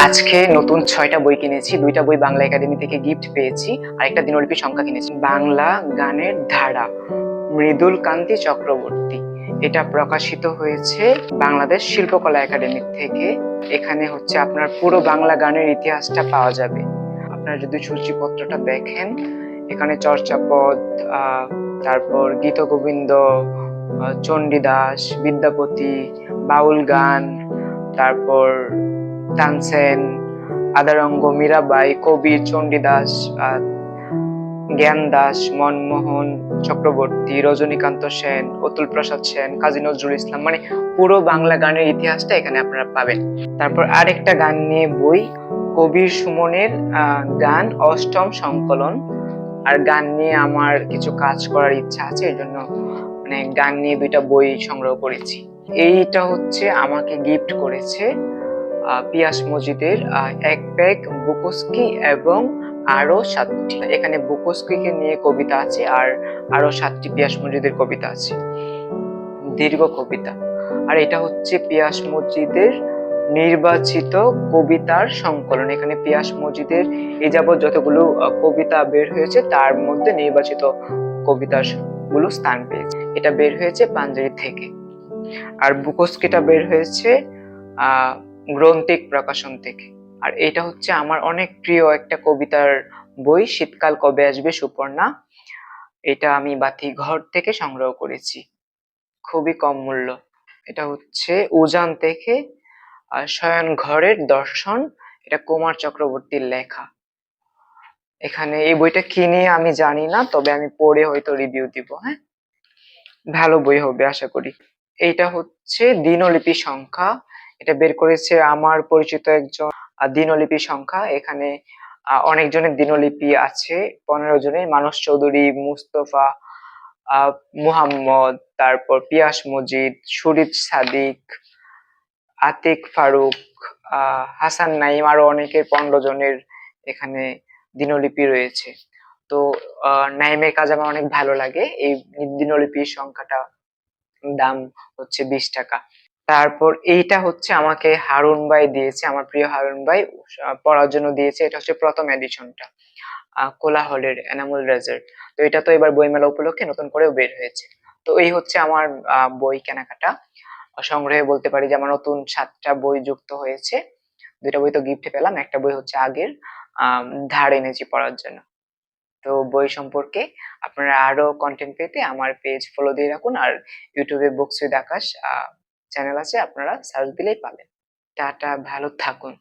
আজকে নতুন ৬টা বই কিনেছি। ২টা বই বাংলা একাডেমি থেকে গিফট পেয়েছি। আর একটা দিনলিপি সংখ্যা কিনেছি। বাংলা গানের ধারা, মৃদুল কান্তি চক্রবর্তী। এটা প্রকাশিত হয়েছে বাংলাদেশ শিল্পকলা একাডেমি থেকে। এখানে হচ্ছে আপনার পুরো বাংলা গানের ইতিহাসটা পাওয়া যাবে। আপনারা যদি সূচিপত্রটা দেখেন, এখানে চর্যাপদ, তারপর গীতগোবিন্দ, চণ্ডীদাস, বিদ্যাপতি, বাউল গান, তারপর তানসেন, আদারঙ্গ, মীরাবাই, কবির, চণ্ডীদাস, জ্ঞান দাস, মনমোহন চক্রবর্তী, রজনীকান্ত সেন, অতুল প্রসাদ সেন, কাজী নজরুল ইসলাম, মানে পুরো বাংলা গানের ইতিহাসটা এখানে আপনারা পাবেন। তারপর আরেকটা গান নিয়ে বই, কবির সুমনের গান অষ্টম সংকলন। আর গান নিয়ে আমার কিছু কাজ করার ইচ্ছা আছে, এই জন্য মানে গান নিয়ে 2টা বই সংগ্রহ করেছি। এইটা হচ্ছে আমাকে গিফট করেছে পিয়াস মজিদের এক ব্যাগ বুকস্কি এবং আরো 7টি। এখানে বুকস্কিকে নিয়ে কবিতা আছে আর আরো 7টি পিয়াস মজিদের কবিতা আছে, দীর্ঘ কবিতা। আর এটা হচ্ছে পিয়াস মজিদের নির্বাচিত কবিতার সংকলন। এখানে পিয়াস মজিদের এই যাবৎ যতগুলো কবিতা বের হয়েছে তার মধ্যে নির্বাচিত কবিতার গুলো স্থান পেয়েছে। এটা বের হয়েছে পাঞ্জেরি থেকে। আর বুকস্কিটা বের হয়েছে গ্রন্থিক প্রকাশন থেকে। আর এটা হচ্ছে আমার অনেক প্রিয় একটা কবিতার বই, শীতকাল কবে আসবে সুপর্ণা। এটা আমি বাতিঘর থেকে সংগ্রহ করেছি, খুবই কম মূল্য। এটা হচ্ছে উজান থেকে শয়ন ঘরের দর্শন, এটা কুমার চক্রবর্তীর লেখা। এখানে এই বইটা কিনে আমি জানি না, তবে আমি পড়ে হয়তো রিভিউ দিব। হ্যাঁ, ভালো বই হবে আশা করি। এইটা হচ্ছে দিনলিপি সংখ্যা। এটা বের করেছে আমার পরিচিত একজন দিনলিপি সংখ্যা। এখানে অনেকজনের দিনলিপি আছে, 15 জনের, মানস চৌধুরী, মুস্তফা, আহ মুহাম্মদ, তারপর পিয়াস মজিদ, শরীফ সাদিক, আতিক ফারুক, হাসান নাইম, আরো অনেকের 15 জনের এখানে দিনলিপি রয়েছে। তো নাইমের কাজ আমার অনেক ভালো লাগে। এই দিনলিপির সংখ্যাটা দাম হচ্ছে 20 টাকা। তারপর এইটা হচ্ছে আমাকে হারুন ভাই দিয়েছে, আমার প্রিয় হারুন ভাই পড়ার জন্য দিয়েছে। এটা হচ্ছে প্রথম এডিশনটা, কোলাহলের এনামুল রেজার্ট। তো এটা তো এবার বইমেলা উপলক্ষে নতুন করেও বের হয়েছে। তো এই হচ্ছে আমার বই কেনাকাটা সংগ্রহে। বলতে পারি যে আমার নতুন 7টা বই যুক্ত হয়েছে। 2টা বই তো গিফটে পেলাম, একটা বই হচ্ছে আগের, ধার এনেছি পড়ার জন্য। তো বই সম্পর্কে আপনারা আরো কন্টেন্ট পেতে আমার পেজ ফলো দিয়ে রাখুন। আর ইউটিউবে বুকস উইথ আকাশ চ্যানেল আছে, আপনারা সার্চ দিলেই পাবেন। টাটা, ভালো থাকুন।